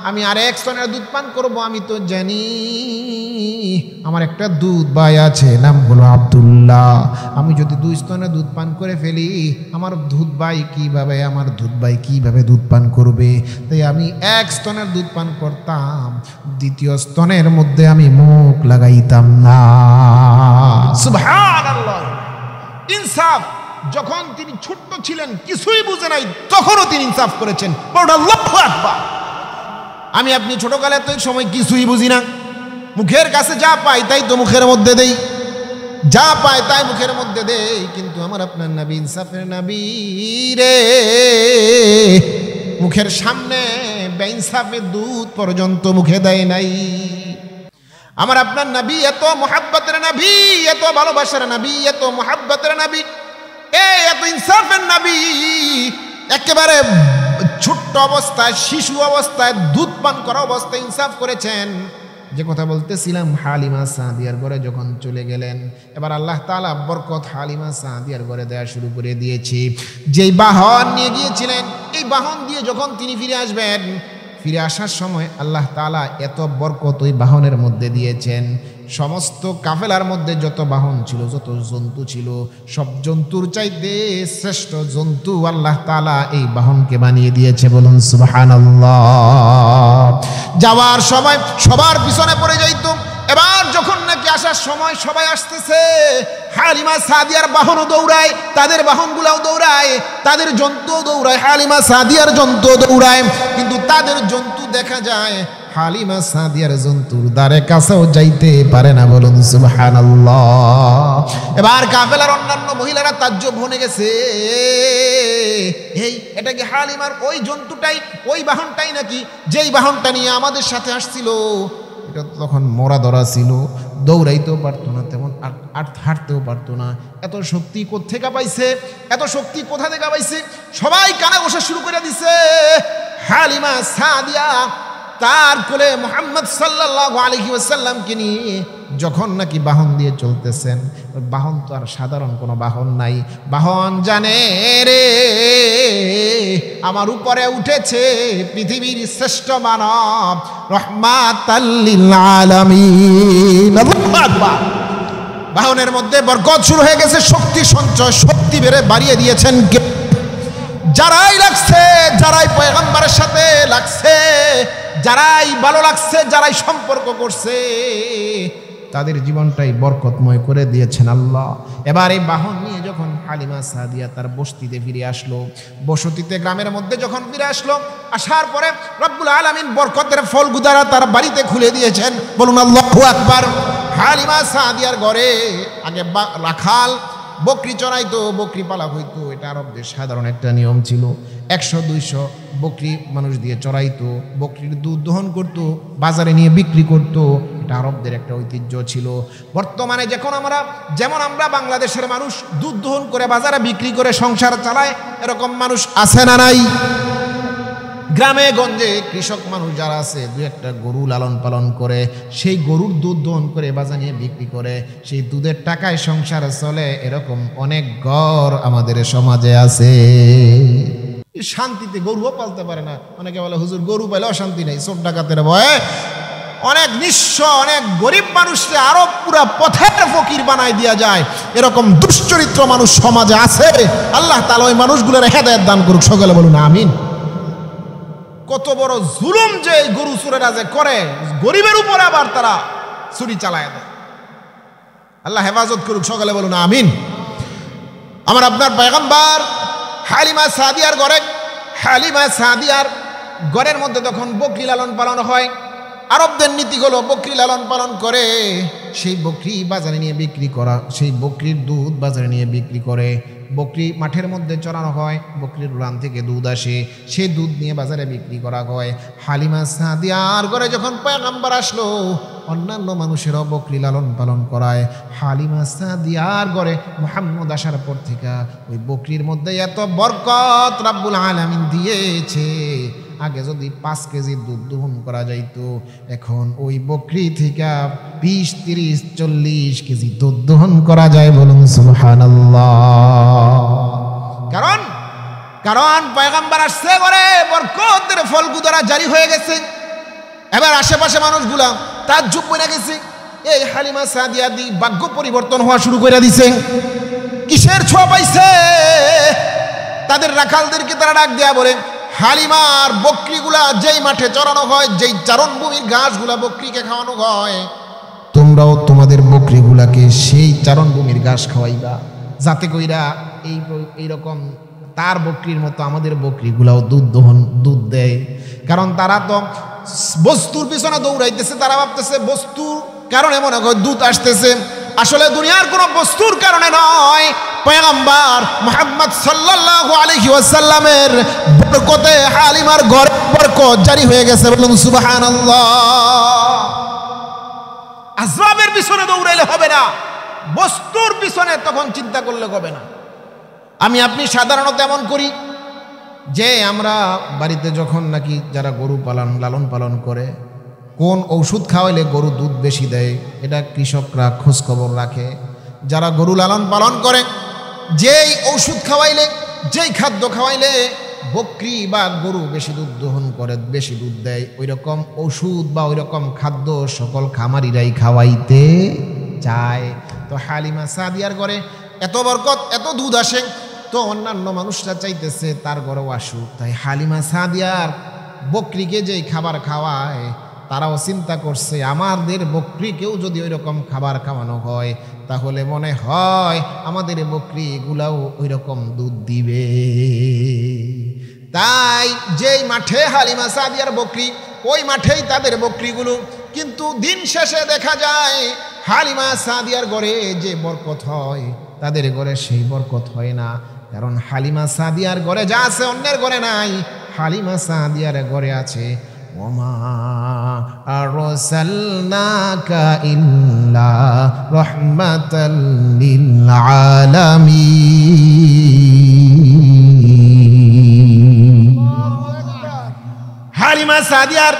আমি আরেক স্তনের দুধ পান করব, আমি তো জানি আমার একটা দুধ ভাই আছে, নাম হলো আব্দুল্লাহ। আমি যদি দুই স্তনে দুধ পান করে ফেলি, আমার দুধ ভাই কিভাবে দুধ পান করবে? তাই আমি এক স্তনের দুধ পান করতাম, দ্বিতীয় স্তনের মধ্যে আমি মুখ লাগাইতাম না। সুবহানাল্লাহ। ইনসাফ। যখন তিনি ছোট্ট ছিলেন, কিছুই বুঝে নাই, তখনও তিনি ইনসাফ করেছেন। আল্লাহু আকবার। আমি আপনি ছোটকালে তো সময় কিছুই বুঝি না, মুখের কাছে যা পাই তাই তো মুখের মধ্যে দেই, যা পাই তাই মুখের মধ্যে দেই। কিন্তু আমার আপনার নবী ইনসাফের নবী রে, মুখের সামনে বেইনসাফের দুধ পর্যন্ত মুখে দেয় নাই। আমার আপনার নবী এত মুহাব্বতের নবী, এত ভালোবাসার নবী, এত মুহাব্বতের নবী, এত ইনসাফের নবী, একেবারে ছোট্ট অবস্থায়, শিশু অবস্থায়, দুধ পান করা অবস্থায় ইনসাফ করেছেন। যে কথা বলতেছিলাম, হালিমা সাদিয়ার ঘরে যখন চলে গেলেন, এবার আল্লাহ তাআলা বরকত হালিমা সাদিয়ার ঘরে দেয়া শুরু করে দিয়েছে। যেই বাহন নিয়ে গিয়েছিলেন, এই বাহন দিয়ে যখন তিনি ফিরে আসবেন, ফিরে আসার সময় আল্লাহ তাআলা এত বরকত ওই বাহনের মধ্যে দিয়েছেন, সমস্ত কাফেলার মধ্যে যত বাহন ছিল, যত জন্তু ছিল, সব জন্তুর চাইতে শ্রেষ্ঠ জন্তু আল্লাহ তাআলা এই বাহনকে বানিয়ে দিয়েছে। বলুন সুবহানাল্লাহ। যাওয়ার সময় সবার পিছনে পড়ে যাইত। এবার যখন নাকি আসার সময় সবাই আসতেছে, হালিমা সাদিয়ার বাহনও দৌড়ায়, তাদের বাহনগুলাও দৌড়ায়, তাদের জন্তু দৌড়ায়, হালিমা সাদিয়ার জন্তু দৌড়ায়, কিন্তু তাদের জন্তু দেখা যায় হালিমা সাদিয়ার জন্তুর দ্বারে কাছেও যাইতে পারে না। বলুন সুবহানাল্লাহ। এবার কাফেলার অন্যান্য মহিলারা তাজ্জব হয়ে গেছে, এটা কি হালিমার ওই জন্তুটাই, ওই বাহনটাই নাকি যেই বাহনটা নিয়ে আমাদের সাথে আসছিল? এটা তখন মরা ধরা ছিল, দৌড়াইতেও পারতো না, তেমন আর হাঁটতেও পারতো না। এত শক্তি কোত্থেকে পাইছে? এত শক্তি কোথা থেকে পাইছে? সবাই কানে বসা শুরু করে দিছে। হালিমা সাদিয়া তার কোলে মুহাম্মদ সাল্লাল্লাহু আলাইহি ওয়াসাল্লামকে নিয়ে যখন নাকি বাহন দিয়ে চলতেছেন, বাহন তো আর সাধারণ কোনো বাহন নাই, বাহন জানে রে আমার উপরে উঠেছে পৃথিবীর শ্রেষ্ঠ মানব, রাহমাতাল লিল আলামিন। আল্লাহু আকবার। বাহনের মধ্যে বরকত শুরু হয়ে গেছে, শক্তি সঞ্চয়, শক্তি বাড়িয়ে দিয়েছেন কে? যারাই লাগছে, যারাই পয়গম্বরের সাথে লাগছে, যারাই ভালো লাগছে, যারাই সম্পর্ক করছে, তাদের জীবনটাই বরকতময় করে দিয়েছেন আল্লাহ। এবার এই বাহন নিয়ে যখন হালিমা সাদিয়া তার বস্তিতে ফিরে আসলো, বসতিতে গ্রামের মধ্যে যখন ফিরে আসলো, আসার পরে রব্বুল আলামিন বরকতের ফলগুদারা তার বাড়িতে খুলে দিয়েছেন। বলুন আল্লাহু আকবার। হালিমা সাদিয়ার ঘরে আগে রাখাল বকরি চড়াইতো, বকরি পালা হইতো। এটা আরবদের সাধারণ একটা নিয়ম ছিল। 100-200 বকরি মানুষ দিয়ে চড়াইতো, বকরির দুধ দহন করতো, বাজারে নিয়ে বিক্রি করতো। এটা আরবদের একটা ঐতিহ্য ছিল। বর্তমানে যেমন আমরা বাংলাদেশের মানুষ দুধ দহন করে বাজারে বিক্রি করে সংসার চালায়, এরকম মানুষ আছে না নাই? গ্রামে গঞ্জে কৃষক মানুষ যারা আছে, দু একটা গরু লালন পালন করে, সেই গরুর দুধ দহন করে বাজার নিয়ে বিক্রি করে, সেই দুধের টাকায় সংসার চলে। এরকম অনেক ঘর আমাদের সমাজে আছে। শান্তিতে গরুও পালতে পারে না। অনেকে বলে হুজুর গরু পাইলেও শান্তি নেই, চোর ডাকাতের ভয়ে অনেক নিঃস্ব, অনেক গরিব মানুষকে আরো পুরা পথের ফকির বানাই দেওয়া যায়। এরকম দুশ্চরিত্র মানুষ সমাজে আছে। আল্লাহ তাআলা ওই মানুষগুলোর হেদায়েত দান করুক। সকলে বলুন আমিন। কত বড় জুলুম যে গরু চোরেরা যে করে, গরিবের উপর আবার তারা চুরি চালায় দেয়। আল্লাহ হেফাজত করুক। সকলে বলুন আমিন। আমার আপনার পয়গম্বর হালিমা সাদিয়ার ঘরের মধ্যে তখন বকরি লালন পালন হয়। আরবদের নীতি হলো বকরি লালন পালন করে, সেই বকরি বাজারে নিয়ে বিক্রি করা, সেই বকরির দুধ বাজারে নিয়ে বিক্রি করে। বকরি মাঠের মধ্যে চড়ানো হয়, বকরির উলান থেকে দুধ আসে, সেই দুধ নিয়ে বাজারে বিক্রি করা হয়। হালিমা সাদিয়ার ঘরে যখন পয়গম্বর আসলো, অন্যান্য মানুষেরাও বকরি লালন পালন করায়। হালিমা সাদিয়ার ঘরে মুহাম্মদ আসার পর থেকে ওই বকরির মধ্যে এত বরকত রাব্বুল আলামিন দিয়েছে। আগে যদি 5 কেজি দুধ দহন করা যাইতো, এখন ওই বকরি থেকে 20, 30, 40 কেজি দুধ দহন করা যায়। বলুন সুবহানাল্লাহ। কারণ পয়গম্বর আসছে ঘরে, বরকতের ফলগুদারা জারি হয়ে গেছে। এবার আশেপাশে মানুষগুলা তাজ্জুব বনে গেছে, এই হালিমা সাদিয়া দি ভাগ্য পরিবর্তন হওয়া শুরু করে দিছে। কিসের ছোঁয়া পাইছে? তাদের রাখালদেরকে তারা ডাক দেয়া বলে, হালিমার বকরিগুলা যেই মাঠে চড়ানো হয়, যেই চারণভূমির ঘাসগুলা বকরিকে খাওয়ানো হয়, তোমরাও তোমাদের বকরিগুলাকে সেই চারণভূমির ঘাস খাওয়াইবা, যাতে কইরা এইরকম তার বকরির মতো আমাদের বকরিগুলাও দুধ দেয়। কারণ তারা তো বস্তুর পিছনে দৌড়াইতেছে, তারা ভাবতেছে বস্তুর কারণে মনে হয় দুধ আসতেছে। আসলে দুনিয়ার কোনো বস্তুর কারণে নয়, পয়গম্বর মুহাম্মদ সাল্লাল্লাহু আলাইহি ওয়াসাল্লামের বরকতে হালিমার ঘরে বরকত জারি হয়ে গেছে। বলুন সুবহানাল্লাহ। আসবাবের পিছনে দৌড়াইলে হবে না, বস্তুর পিছনে তখন চিন্তা করলে হবে না। আমি আপনি সাধারণত এমন করি যে আমরা বাড়িতে যখন নাকি যারা গরু লালন পালন করে, কোন ঔষধ খাওয়াইলে গরু দুধ বেশি দেয়, এটা কৃষকরা খোঁজ খবর রাখে। যারা গরু লালন পালন করে, যেই ঔষধ খাওয়াইলে, যেই খাদ্য খাওয়াইলে বকরি বা গরু বেশি দুধ দহন করে, বেশি দুধ দেয়, ওই রকম ওষুধ বা ওই রকম খাদ্য সকল খামারিরাই খাওয়াইতে চায়। তো হালিমা সাদিয়ার ঘরে এত বরকত, এত দুধ আসে, তো অন্যান্য মানুষরা চাইতেছে তার ঘরেও আসুক। তাই হালিমা সাদিয়ার বকরিকে যেই খাবার খাওয়ায়, তারাও চিন্তা করছে আমাদের বকরিকেও যদি ওই রকম খাবার খাওয়ানো হয়, তাহলে মনে হয় আমাদের বকরিগুলাও ওই রকম দুধ দিবে। তাই যেই মাঠে হালিমা সাদিয়ার বকরি, ওই মাঠেই তাদের বকরিগুলো। কিন্তু দিন শেষে দেখা যায় হালিমা সাদিয়ার ঘরে যে বরকত হয়, তাদের ঘরে সেই বরকত হয় না। কারণ হালিমা সাদিয়ার ঘরে যা আছে অন্যের ঘরে নাই। হালিমা সাদিয়ার ঘরে আছে ওমা আরসালনাকা ইল্লা রাহমাতাল লিল আলামিন। হালিমা সাদিয়ার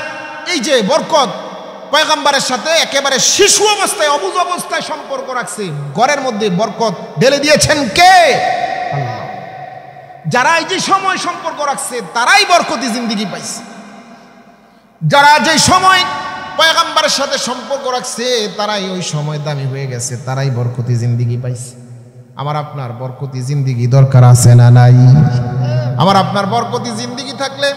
এই যে বরকত, পয়গম্বরের সাথে একেবারে শিশু অবস্থায়, অবুঝ অবস্থায় সম্পর্ক রাখছে। ঘরের মধ্যে বরকত ঢেলে দিয়েছেন কে? আল্লাহ। যারা এই যে সময় সম্পর্ক রাখছে, তারাই বরকতি জিন্দেগি পাইছে। যারা যে সময় পয়গম্বরের সাথে সম্পর্ক রাখছে, তারাই ওই সময় দামি হয়ে গেছে, তারাই বরকতি জিন্দেগি পাইছে। আমার আপনার বরকতি জিন্দেগি দরকার আছে না নাই? আমার আপনার বরকতি জিন্দেগি থাকলে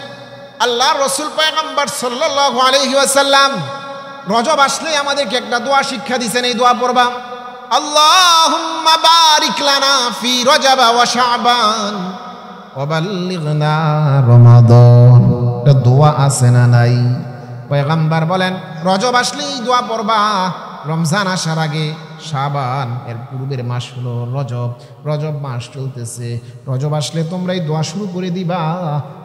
আল্লাহর রাসূল পয়গম্বর সাল্লাল্লাহু আলাইহি ওয়াসাল্লাম রজব আসলে আমাদেরকে একটা দোয়া শিক্ষা দিয়েছেন, এই দোয়া পড়বা, আল্লাহুম্মা বারিক লানা ফি রজব ওয়া শাবান ওয়া বাল্লিগনা রমাদান। এটা দোয়া আছে না নাই? পয়গম্বর বলেন রজব আসলেই দোয়া পড়বা, রমজান আসার আগে শাবান, এর পূর্বের মাস হলো রজব, রজব মাস চলতেছে, রজব আসলে তোমরা এই দোয়া শুরু করে দিবা,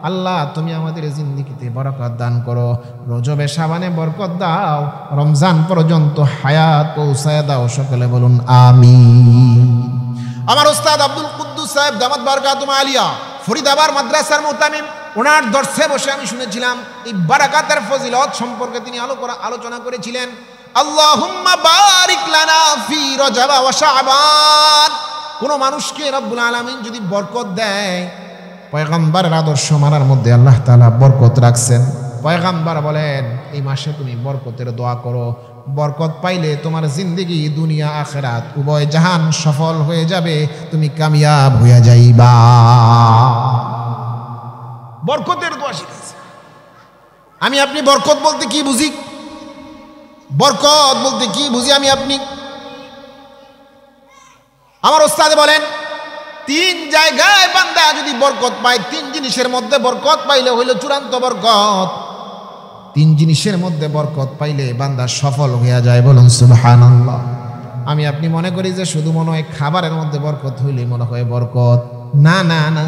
আল্লাহ তুমি আমাদের জিন্দেগিতে বরকত দান করো, রজবে শাবানে বরকত দাও, রমজান পর্যন্ত হায়াত পৌঁছায় দাও। সকলে বলুন আমিন। আমার ওস্তাদ আব্দুল কুদ্দুস সাহেব দামাত বারকাতুম আলিয়া ফরিদাবাদ মাদ্রাসার মুহতামিম, ওনার দর্শে বসে আমি শুনেছিলাম এই বারাকাতের ফজিলত সম্পর্কে তিনি আলোচনা করেছিলেন। আল্লাহুম্মা বারিক লানা ফি রজব ওয়া শাবান। কোন মানুষকে রব্বুল আলামিন যদি বরকত দেয়, পয়গম্বরের আদর্শ মানার মধ্যে আল্লাহ তাআলা বরকত রাখছেন। পয়গম্বর বলেন এই মাসে তুমি বরকতের দোয়া করো, বরকত পাইলে তোমার জিন্দেগি দুনিয়া আখিরাত উভয় জাহান সফল হয়ে যাবে, তুমি কামিয়াব হয়ে যাইবা। বরকতের দোয়া শিখাইছে। আমি আপনি বরকত বলতে কি বুঝি? বরকত বলতে কি বুঝি আমি আপনি? আমার ওস্তাদ বলেন তিন জায়গায় বান্দা যদি বরকত পায়, তিন জিনিসের মধ্যে বরকত পাইলে হইল চূড়ান্ত বরকত। তিন জিনিসের মধ্যে বরকত পাইলে বান্দা সফল হইয়া যায়, বলুন সুবহানাল্লাহ। আমি আপনি মনে করি যে শুধু মনে হয় খাবারের মধ্যে বরকত হইলে মনে হয় বরকত, না না না।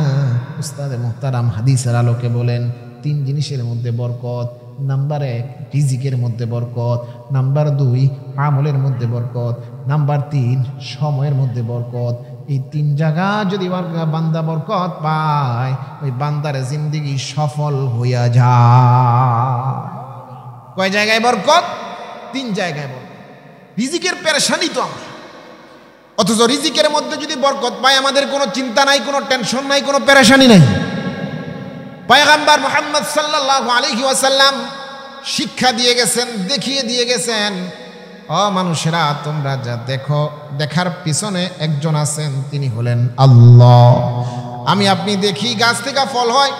উস্তাদে মুহতারাম হাদিসের আলোকে বলেন তিন জিনিসের মধ্যে বরকত। নাম্বার 1 রিজিকের মধ্যে বরকত, নাম্বার 2 আমলের মধ্যে বরকত, নাম্বার 3 সময়ের মধ্যে বরকত। এই তিন জায়গা যদি বান্দা বরকত পায়, ওই বান্দার জিন্দেগি সফল হইয়া যায়। কয় জায়গায় বরকত? তিন জায়গায় বরকত। রিজিকের পেরেশানি তো আমরা, অথচ রিজিকের মধ্যে যদি বরকত পাই আমাদের কোনো চিন্তা নাই, কোনো টেনশন নাই, কোনো পেরেশানি নাই। পয়গম্বর মুহাম্মদ সাল্লাল্লাহু আলাইহি ওয়াসাল্লাম শিক্ষা দিয়ে গেছেন, দেখিয়ে দিয়ে গেছেন, ও মানুষেরা তোমরা যা দেখো, দেখার পিছনে একজন আছেন, তিনি হলেন আল্লাহ। আমি আপনি দেখি গাছ থেকে ফল হয়,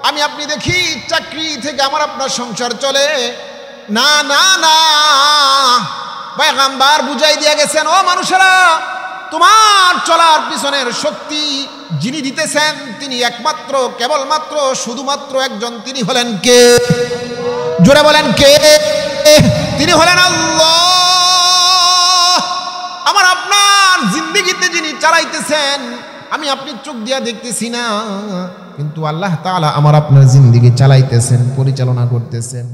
আমি আপনি দেখি চাকরি থেকে আমার আপনার সংসার চলে, না না না। পয়গম্বর বুঝাই দিয়ে গেছেন, ও মানুষেরা তোমার চলার পিছনের শক্তি যিনি দিতেছেন তিনি একমাত্র, কেবলমাত্র, শুধুমাত্র একজন, তিনি হলেন কে? জোরে বলেন কে? তিনি হলেন আল্লাহ। আমার আপনার জিন্দেগিতে যিনি চালাইতেছেন, আমি আপনি চোখ দিয়া দেখতেছি না, কিন্তু আল্লাহ তাআলা আমার আপনার জিন্দেগি চালাইতেছেন, পরিচালনা করতেছেন।